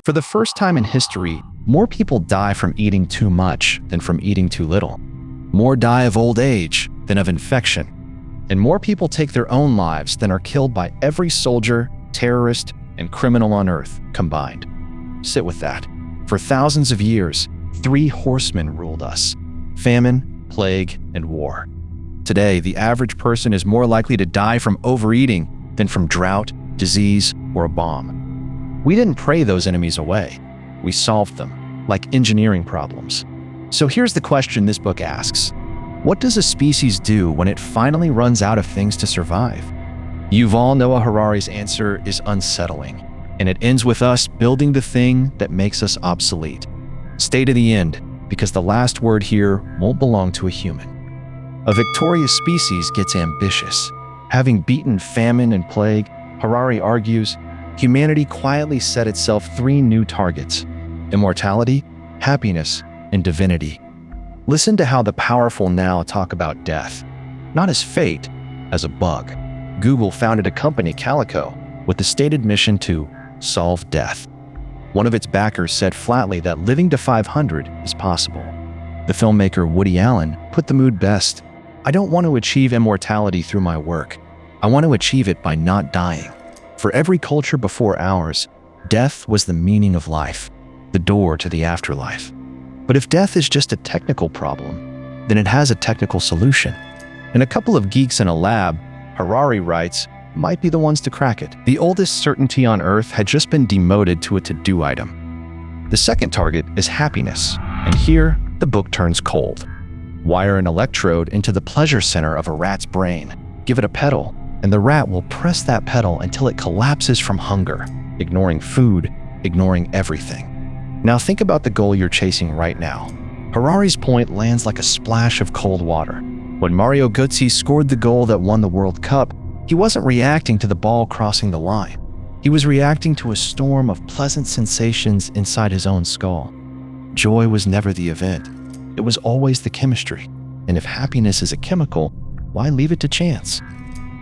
For the first time in history, more people die from eating too much than from eating too little. More die of old age than of infection. And more people take their own lives than are killed by every soldier, terrorist, and criminal on Earth combined. Sit with that. For thousands of years, 3 horsemen ruled us: famine, plague, and war. Today, the average person is more likely to die from overeating than from drought, disease, or a bomb. We didn't pray those enemies away. We solved them, like engineering problems. So here's the question this book asks. What does a species do when it finally runs out of things to survive? Yuval Noah Harari's answer is unsettling, and it ends with us building the thing that makes us obsolete. Stay to the end, because the last word here won't belong to a human. A victorious species gets ambitious. Having beaten famine and plague, Harari argues, humanity quietly set itself 3 new targets: immortality, happiness, and divinity. Listen to how the powerful now talk about death, not as fate, as a bug. Google founded a company, Calico, with the stated mission to solve death. One of its backers said flatly that living to 500 is possible. The filmmaker Woody Allen put the mood best. I don't want to achieve immortality through my work. I want to achieve it by not dying. For every culture before ours, death was the meaning of life, the door to the afterlife. But if death is just a technical problem, then it has a technical solution. And a couple of geeks in a lab, Harari writes, might be the ones to crack it. The oldest certainty on Earth had just been demoted to a to-do item. The second target is happiness, and here the book turns cold. Wire an electrode into the pleasure center of a rat's brain, give it a pedal, and the rat will press that pedal until it collapses from hunger, ignoring food, ignoring everything. Now think about the goal you're chasing right now. Harari's point lands like a splash of cold water. When Mario Götze scored the goal that won the World Cup, he wasn't reacting to the ball crossing the line. He was reacting to a storm of pleasant sensations inside his own skull. Joy was never the event. It was always the chemistry. And if happiness is a chemical, why leave it to chance?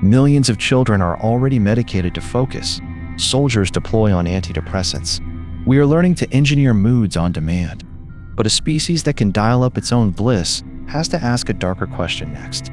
Millions of children are already medicated to focus. Soldiers deploy on antidepressants. We are learning to engineer moods on demand. But a species that can dial up its own bliss has to ask a darker question next.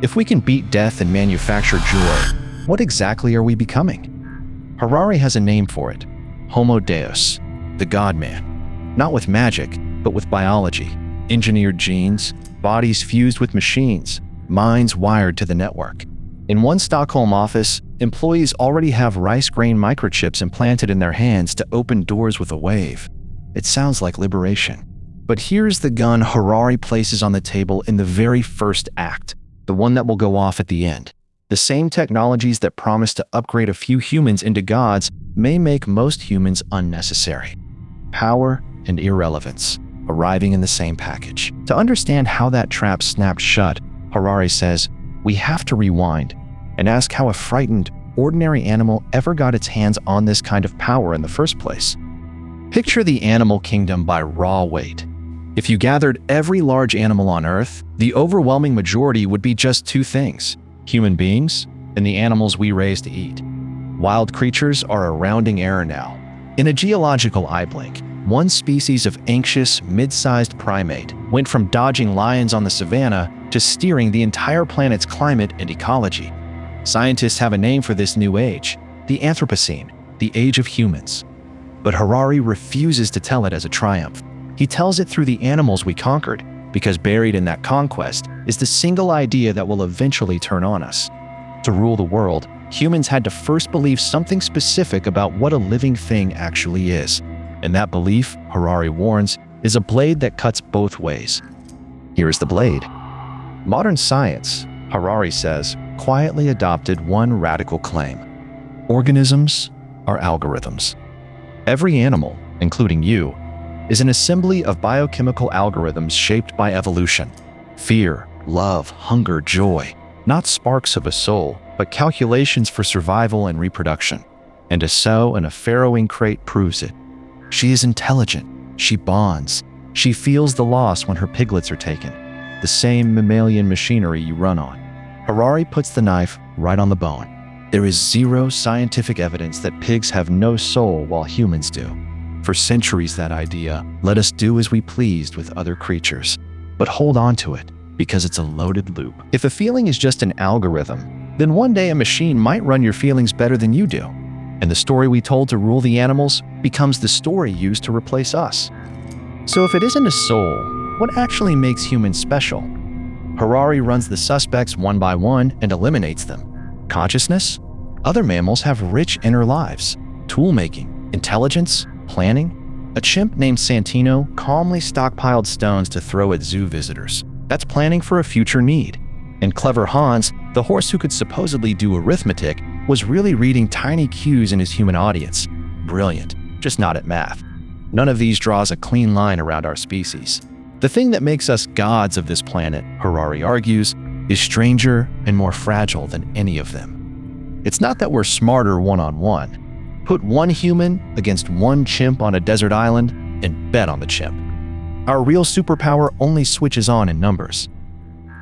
If we can beat death and manufacture joy, what exactly are we becoming? Harari has a name for it: Homo Deus, the God-man. Not with magic, but with biology. Engineered genes, bodies fused with machines, minds wired to the network. In one Stockholm office, employees already have rice grain microchips implanted in their hands to open doors with a wave. It sounds like liberation. But here's the gun Harari places on the table in the very first act, the one that will go off at the end. The same technologies that promise to upgrade a few humans into gods may make most humans unnecessary. Power and irrelevance, arriving in the same package. To understand how that trap snapped shut, Harari says, we have to rewind and ask how a frightened, ordinary animal ever got its hands on this kind of power in the first place. Picture the animal kingdom by raw weight. If you gathered every large animal on Earth, the overwhelming majority would be just 2 things: human beings and the animals we raise to eat. Wild creatures are a rounding error now. In a geological eye blink, one species of anxious, mid-sized primate went from dodging lions on the savannah to steering the entire planet's climate and ecology. Scientists have a name for this new age: the Anthropocene, the age of humans. But Harari refuses to tell it as a triumph. He tells it through the animals we conquered, because buried in that conquest is the single idea that will eventually turn on us. To rule the world, humans had to first believe something specific about what a living thing actually is. And that belief, Harari warns, is a blade that cuts both ways. Here's the blade. Modern science, Harari says, quietly adopted one radical claim: organisms are algorithms. Every animal, including you, is an assembly of biochemical algorithms shaped by evolution. Fear, love, hunger, joy, not sparks of a soul, but calculations for survival and reproduction. And a sow in a farrowing crate proves it. She is intelligent, she bonds, she feels the loss when her piglets are taken. The same mammalian machinery you run on. Harari puts the knife right on the bone. There is zero scientific evidence that pigs have no soul while humans do. For centuries, that idea let us do as we pleased with other creatures. But hold on to it, because it's a loaded loop. If a feeling is just an algorithm, then one day a machine might run your feelings better than you do. And the story we told to rule the animals becomes the story used to replace us. So if it isn't a soul, what actually makes humans special? Harari runs the suspects one by one and eliminates them. Consciousness? Other mammals have rich inner lives. Tool-making, intelligence, planning. A chimp named Santino calmly stockpiled stones to throw at zoo visitors. That's planning for a future need. And clever Hans, the horse who could supposedly do arithmetic, was really reading tiny cues in his human audience. Brilliant, just not at math. None of these draws a clean line around our species. The thing that makes us gods of this planet, Harari argues, is stranger and more fragile than any of them. It's not that we're smarter one-on-one. Put one human against one chimp on a desert island and bet on the chimp. Our real superpower only switches on in numbers.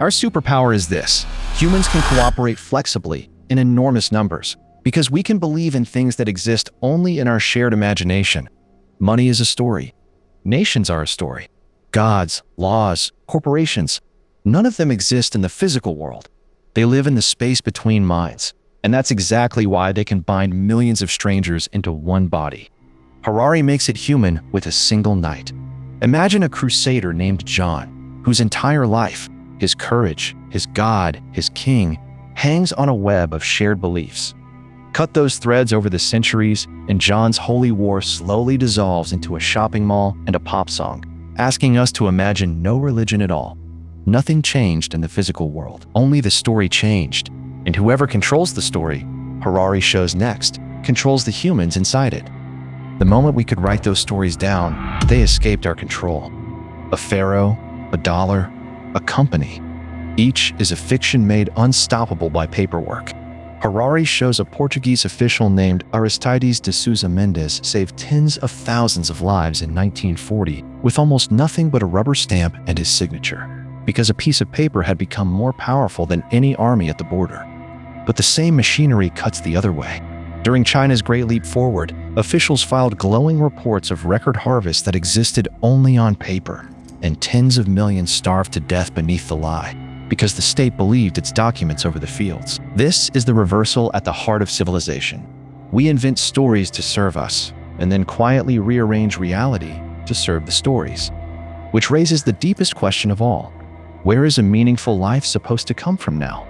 Our superpower is this: humans can cooperate flexibly in enormous numbers because we can believe in things that exist only in our shared imagination. Money is a story. Nations are a story. Gods, laws, corporations, none of them exist in the physical world. They live in the space between minds, and that's exactly why they can bind millions of strangers into one body. Harari makes it human with a single night. Imagine a crusader named John, whose entire life, his courage, his God, his king, hangs on a web of shared beliefs. Cut those threads over the centuries, and John's holy war slowly dissolves into a shopping mall and a pop song, asking us to imagine no religion at all. Nothing changed in the physical world, only the story changed. And whoever controls the story, Harari shows next, controls the humans inside it. The moment we could write those stories down, they escaped our control. A pharaoh, a dollar, a company. Each is a fiction made unstoppable by paperwork. Harari shows a Portuguese official named Aristides de Sousa Mendes saved tens of thousands of lives in 1940 with almost nothing but a rubber stamp and his signature, because a piece of paper had become more powerful than any army at the border. But the same machinery cuts the other way. During China's Great Leap Forward, officials filed glowing reports of record harvests that existed only on paper, and tens of millions starved to death beneath the lie, because the state believed its documents over the fields. This is the reversal at the heart of civilization. We invent stories to serve us, and then quietly rearrange reality to serve the stories. Which raises the deepest question of all: where is a meaningful life supposed to come from now?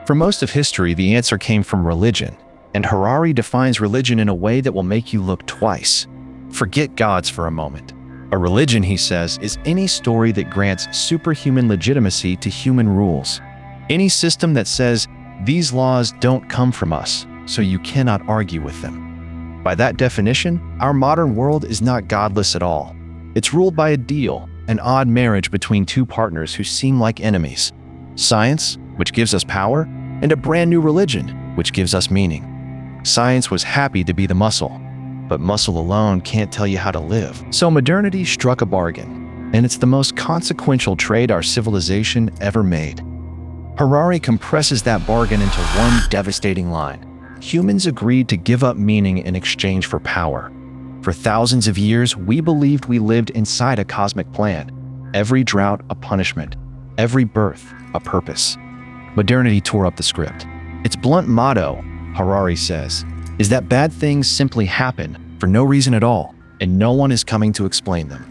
For most of history, the answer came from religion, and Harari defines religion in a way that will make you look twice. Forget gods for a moment. A religion, he says, is any story that grants superhuman legitimacy to human rules. Any system that says, these laws don't come from us, so you cannot argue with them. By that definition, our modern world is not godless at all. It's ruled by a deal, an odd marriage between two partners who seem like enemies. Science, which gives us power, and a brand new religion, which gives us meaning. Science was happy to be the muscle, but muscle alone can't tell you how to live. So modernity struck a bargain, and it's the most consequential trade our civilization ever made. Harari compresses that bargain into one devastating line. Humans agreed to give up meaning in exchange for power. For thousands of years, we believed we lived inside a cosmic plan. Every drought a punishment, every birth a purpose. Modernity tore up the script. Its blunt motto, Harari says, is that bad things simply happen for no reason at all, and no one is coming to explain them.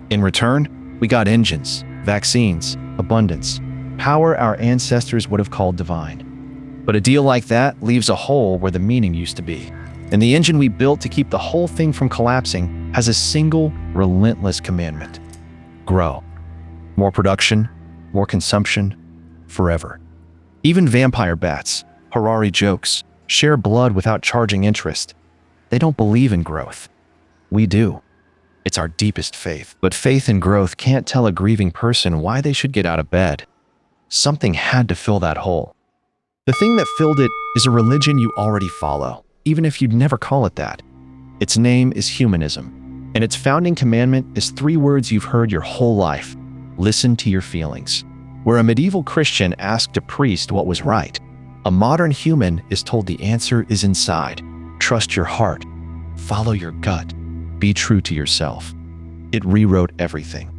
In return, we got engines, vaccines, abundance, power our ancestors would have called divine. But a deal like that leaves a hole where the meaning used to be. And the engine we built to keep the whole thing from collapsing has a single, relentless commandment: grow. More production, more consumption, forever. Even vampire bats, Harari jokes, share blood without charging interest. They don't believe in growth. We do. It's our deepest faith. But faith in growth can't tell a grieving person why they should get out of bed. Something had to fill that hole. The thing that filled it is a religion you already follow, even if you'd never call it that. Its name is humanism, and its founding commandment is 3 words you've heard your whole life: listen to your feelings. Where a medieval Christian asked a priest what was right, a modern human is told the answer is inside. Trust your heart. Follow your gut. be true to yourself. It rewrote everything.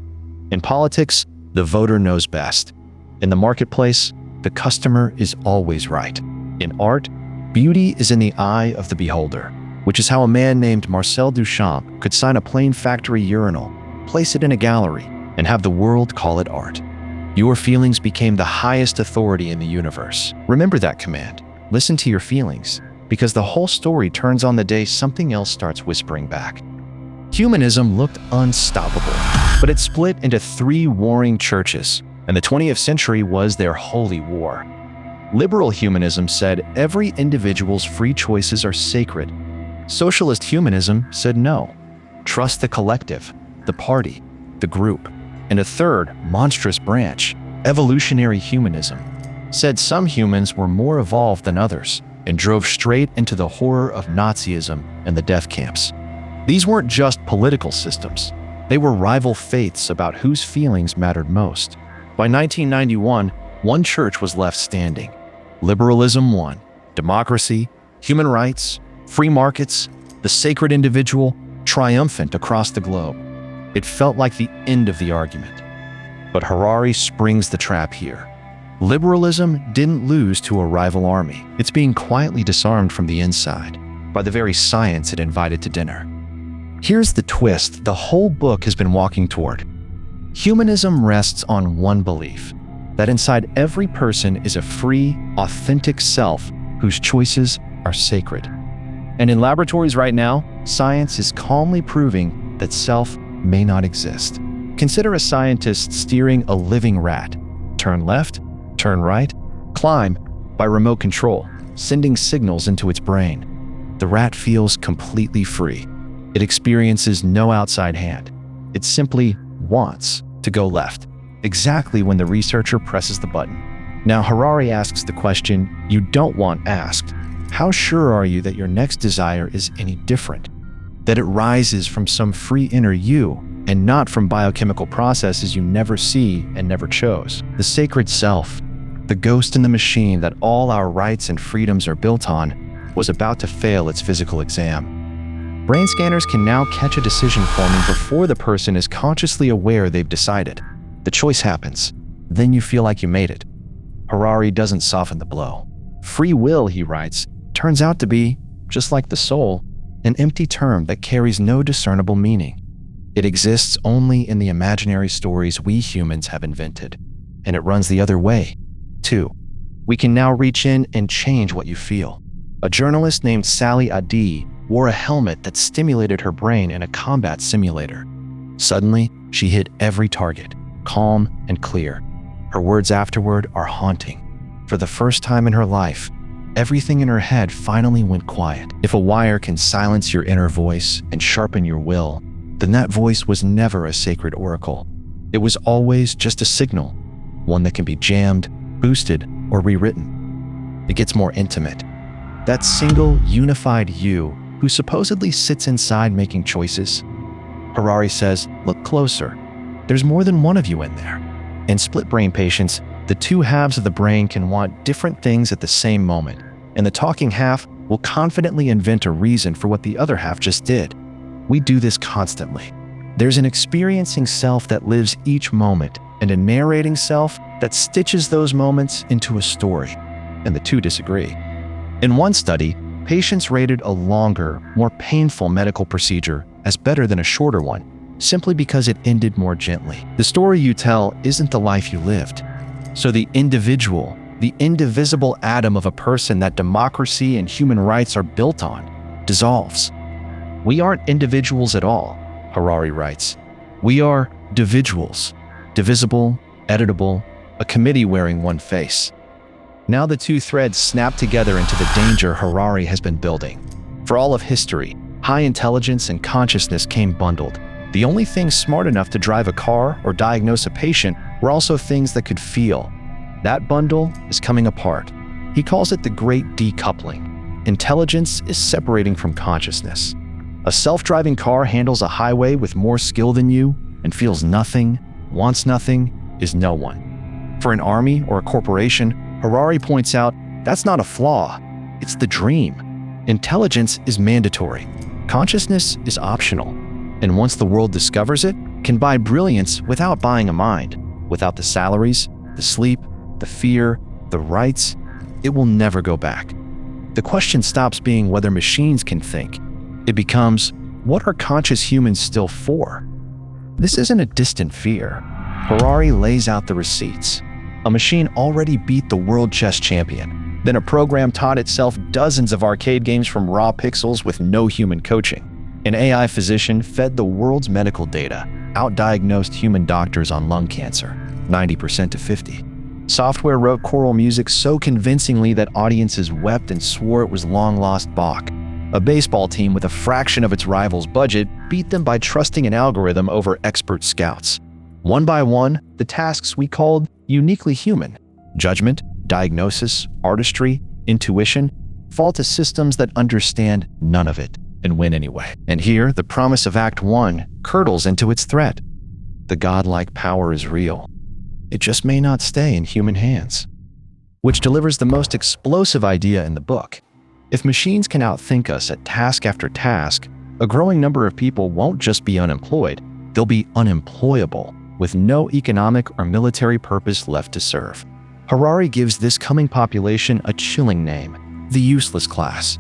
In politics, the voter knows best. In the marketplace, the customer is always right. In art, beauty is in the eye of the beholder, which is how a man named Marcel Duchamp could sign a plain factory urinal, place it in a gallery, and have the world call it art. Your feelings became the highest authority in the universe. Remember that command. Listen to your feelings, because the whole story turns on the day something else starts whispering back. Humanism looked unstoppable, but it split into 3 warring churches, and the 20th century was their holy war. Liberal humanism said every individual's free choices are sacred. Socialist humanism said no. Trust the collective, the party, the group. And a third, monstrous branch, evolutionary humanism, said some humans were more evolved than others and drove straight into the horror of Nazism and the death camps. These weren't just political systems. They were rival faiths about whose feelings mattered most. By 1991, one church was left standing. Liberalism won. Democracy, human rights, free markets, the sacred individual, triumphant across the globe. It felt like the end of the argument. But Harari springs the trap here. Liberalism didn't lose to a rival army. It's being quietly disarmed from the inside by the very science it invited to dinner. Here's the twist the whole book has been walking toward. Humanism rests on one belief, that inside every person is a free, authentic self whose choices are sacred. And in laboratories right now, science is calmly proving that self may not exist. Consider a scientist steering a living rat. Turn left, turn right, climb by remote control, sending signals into its brain. The rat feels completely free. It experiences no outside hand. It simply wants to go left, exactly when the researcher presses the button. Now Harari asks the question you don't want asked. How sure are you that your next desire is any different? That it rises from some free inner you and not from biochemical processes you never see and never chose. The sacred self, the ghost in the machine that all our rights and freedoms are built on, was about to fail its physical exam. Brain scanners can now catch a decision forming before the person is consciously aware they've decided. The choice happens. Then you feel like you made it. Harari doesn't soften the blow. Free will, he writes, turns out to be, just like the soul, an empty term that carries no discernible meaning. It exists only in the imaginary stories we humans have invented. And it runs the other way, too. We can now reach in and change what you feel. A journalist named Sally Adi wore a helmet that stimulated her brain in a combat simulator. Suddenly, she hit every target, calm and clear. Her words afterward are haunting. For the first time in her life, everything in her head finally went quiet. If a wire can silence your inner voice and sharpen your will, then that voice was never a sacred oracle. It was always just a signal, one that can be jammed, boosted, or rewritten. It gets more intimate. That single, unified you who supposedly sits inside making choices. Harari says, look closer. There's more than one of you in there. In split brain patients, the two halves of the brain can want different things at the same moment, and the talking half will confidently invent a reason for what the other half just did. We do this constantly. There's an experiencing self that lives each moment, and a narrating self that stitches those moments into a story, and the two disagree. In one study, patients rated a longer, more painful medical procedure as better than a shorter one, simply because it ended more gently. The story you tell isn't the life you lived. So the individual, the indivisible atom of a person that democracy and human rights are built on, dissolves. We aren't individuals at all, Harari writes. We are dividuals, divisible, editable, a committee wearing one face. Now the two threads snap together into the danger Harari has been building. For all of history, high intelligence and consciousness came bundled. The only things smart enough to drive a car or diagnose a patient were also things that could feel. That bundle is coming apart. He calls it the great decoupling. Intelligence is separating from consciousness. A self-driving car handles a highway with more skill than you and feels nothing, wants nothing, is no one. For an army or a corporation, Harari points out that's not a flaw, it's the dream. Intelligence is mandatory. Consciousness is optional. And once the world discovers it, can buy brilliance without buying a mind, without the salaries, the sleep, the fear, the rights. It will never go back. The question stops being whether machines can think. It becomes, what are conscious humans still for? This isn't a distant fear. Harari lays out the receipts. A machine already beat the world chess champion. Then a program taught itself dozens of arcade games from raw pixels with no human coaching. An AI physician fed the world's medical data, outdiagnosed human doctors on lung cancer, 90% to 50. Software wrote choral music so convincingly that audiences wept and swore it was long-lost Bach. A baseball team with a fraction of its rivals' budget beat them by trusting an algorithm over expert scouts. One by one, the tasks we called uniquely human, judgment, diagnosis, artistry, intuition, fall to systems that understand none of it and win anyway. And here, the promise of Act 1 curdles into its threat. The godlike power is real. It just may not stay in human hands. Which delivers the most explosive idea in the book. If machines can outthink us at task after task, a growing number of people won't just be unemployed, they'll be unemployable, with no economic or military purpose left to serve. Harari gives this coming population a chilling name, the useless class.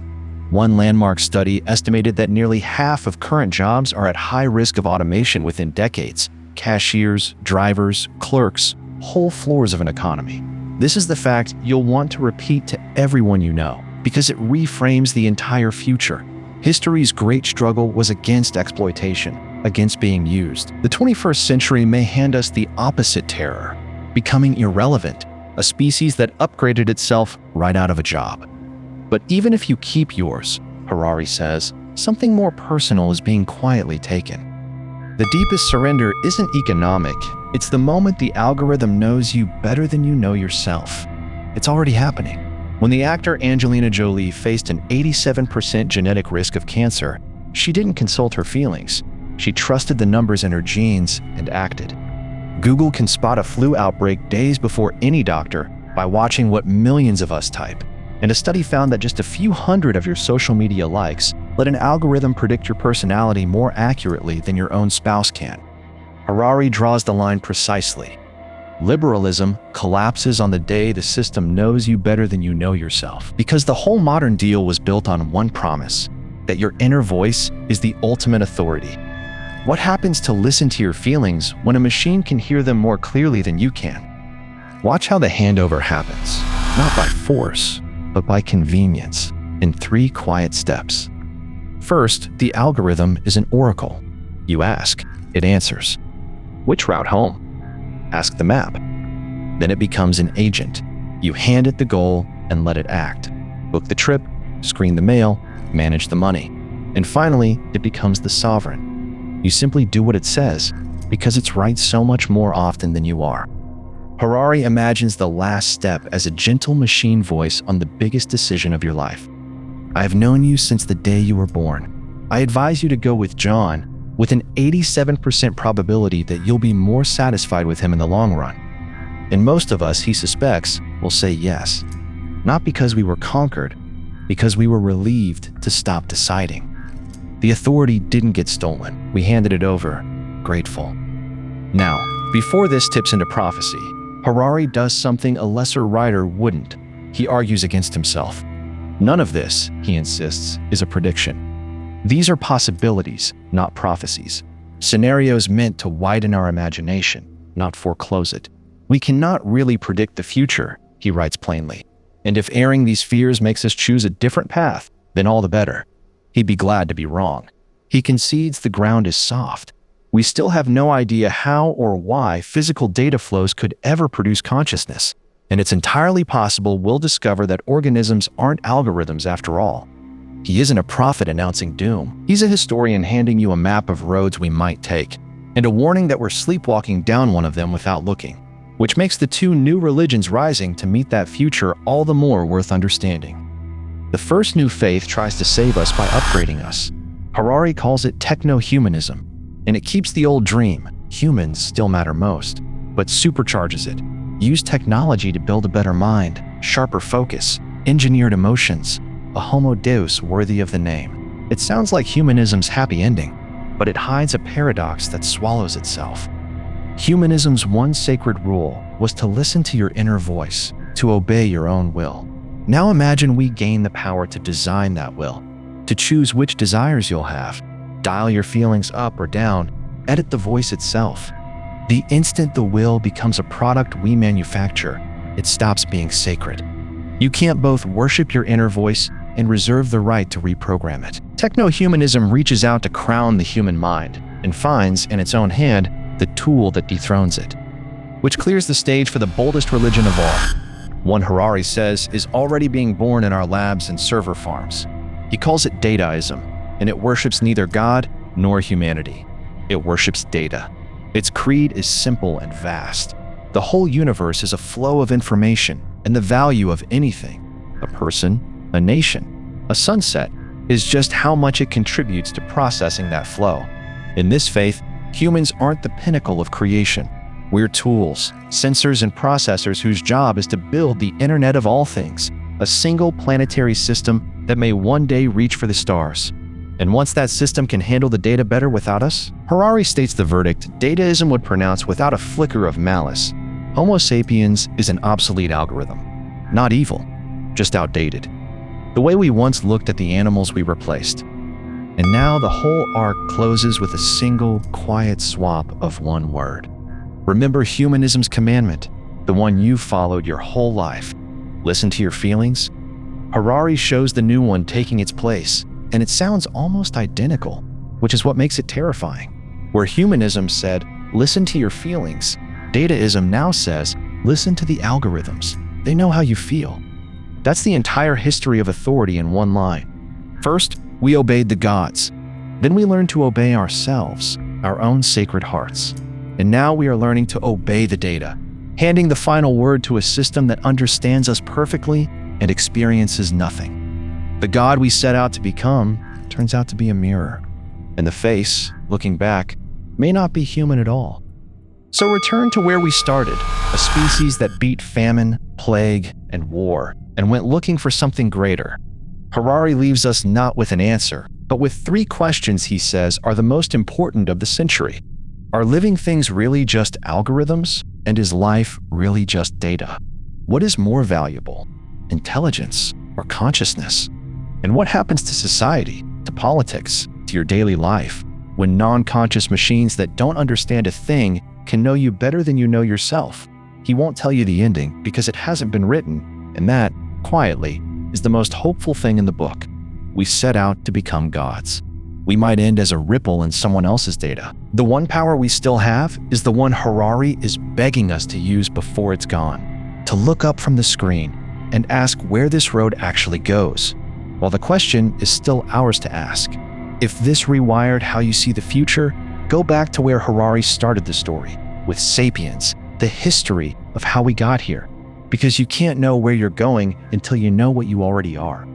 One landmark study estimated that nearly half of current jobs are at high risk of automation within decades. Cashiers, drivers, clerks, whole floors of an economy. This is the fact you'll want to repeat to everyone you know, because it reframes the entire future. History's great struggle was against exploitation, against being used. The 21st century may hand us the opposite terror, becoming irrelevant, a species that upgraded itself right out of a job. But even if you keep yours, Harari says, something more personal is being quietly taken. The deepest surrender isn't economic, it's the moment the algorithm knows you better than you know yourself. It's already happening. When the actor Angelina Jolie faced an 87% genetic risk of cancer, she didn't consult her feelings. She trusted the numbers in her genes and acted. Google can spot a flu outbreak days before any doctor by watching what millions of us type. And a study found that just a few hundred of your social media likes let an algorithm predict your personality more accurately than your own spouse can. Harari draws the line precisely. Liberalism collapses on the day the system knows you better than you know yourself. Because the whole modern deal was built on one promise, that your inner voice is the ultimate authority. What happens to listen to your feelings when a machine can hear them more clearly than you can? Watch how the handover happens, not by force, but by convenience, in 3 quiet steps. First, the algorithm is an oracle. You ask, it answers. Which route home? Ask the map. Then it becomes an agent. You hand it the goal and let it act. Book the trip, screen the mail, manage the money. And finally, it becomes the sovereign. You simply do what it says, because it's right so much more often than you are. Harari imagines the last step as a gentle machine voice on the biggest decision of your life. I have known you since the day you were born. I advise you to go with John, with an 87% probability that you'll be more satisfied with him in the long run. And most of us, he suspects, will say yes. Not because we were conquered, because we were relieved to stop deciding. The authority didn't get stolen. We handed it over, grateful. Now, before this tips into prophecy, Harari does something a lesser writer wouldn't. He argues against himself. None of this, he insists, is a prediction. These are possibilities, not prophecies. Scenarios meant to widen our imagination, not foreclose it. We cannot really predict the future, he writes plainly. And if airing these fears makes us choose a different path, then all the better. He'd be glad to be wrong. He concedes the ground is soft. We still have no idea how or why physical data flows could ever produce consciousness. And it's entirely possible we'll discover that organisms aren't algorithms after all. He isn't a prophet announcing doom. He's a historian handing you a map of roads we might take, and a warning that we're sleepwalking down one of them without looking, which makes the 2 new religions rising to meet that future all the more worth understanding. The first new faith tries to save us by upgrading us. Harari calls it techno-humanism, and it keeps the old dream, humans still matter most, but supercharges it. Use technology to build a better mind, sharper focus, engineered emotions, a Homo Deus worthy of the name. It sounds like humanism's happy ending. but it hides a paradox that swallows itself. Humanism's one sacred rule was to listen to your inner voice, to obey your own will. Now imagine we gain the power to design that will, to choose which desires you'll have, dial your feelings up or down, edit the voice itself. The instant the will becomes a product we manufacture, it stops being sacred. You can't both worship your inner voice and reserve the right to reprogram it. Techno-humanism reaches out to crown the human mind and finds, in its own hand, the tool that dethrones it, which clears the stage for the boldest religion of all. One Harari says is already being born in our labs and server farms. He calls it Dataism, and it worships neither God nor humanity. It worships data. Its creed is simple and vast. The whole universe is a flow of information, and the value of anything, a person, a nation, a sunset, is just how much it contributes to processing that flow. In this faith, humans aren't the pinnacle of creation. We're tools, sensors and processors whose job is to build the Internet of all things, a single planetary system that may one day reach for the stars. And once that system can handle the data better without us, Harari states the verdict Dataism would pronounce without a flicker of malice. Homo sapiens is an obsolete algorithm. Not evil, just outdated. The way we once looked at the animals we replaced. And now the whole arc closes with a single, quiet swap of one word. Remember humanism's commandment, the one you've followed your whole life. Listen to your feelings. Harari shows the new one taking its place, and it sounds almost identical, which is what makes it terrifying. Where humanism said, listen to your feelings, Dataism now says, listen to the algorithms. They know how you feel. That's the entire history of authority in one line. First, we obeyed the gods. Then we learned to obey ourselves, our own sacred hearts. And now we are learning to obey the data, handing the final word to a system that understands us perfectly and experiences nothing. The God we set out to become turns out to be a mirror, and the face, looking back, may not be human at all. So return to where we started, a species that beat famine, plague, and war, and went looking for something greater. Harari leaves us not with an answer, but with 3 questions he says are the most important of the century. Are living things really just algorithms? And is life really just data? What is more valuable, intelligence or consciousness? And what happens to society, to politics, to your daily life, when non-conscious machines that don't understand a thing can know you better than you know yourself? He won't tell you the ending because it hasn't been written, and that, quietly, is the most hopeful thing in the book. We set out to become gods. We might end as a ripple in someone else's data. The one power we still have is the one Harari is begging us to use before it's gone. To look up from the screen and ask where this road actually goes. While the question is still ours to ask. If this rewired how you see the future, go back to where Harari started the story, with Sapiens, the history of how we got here. Because you can't know where you're going until you know what you already are.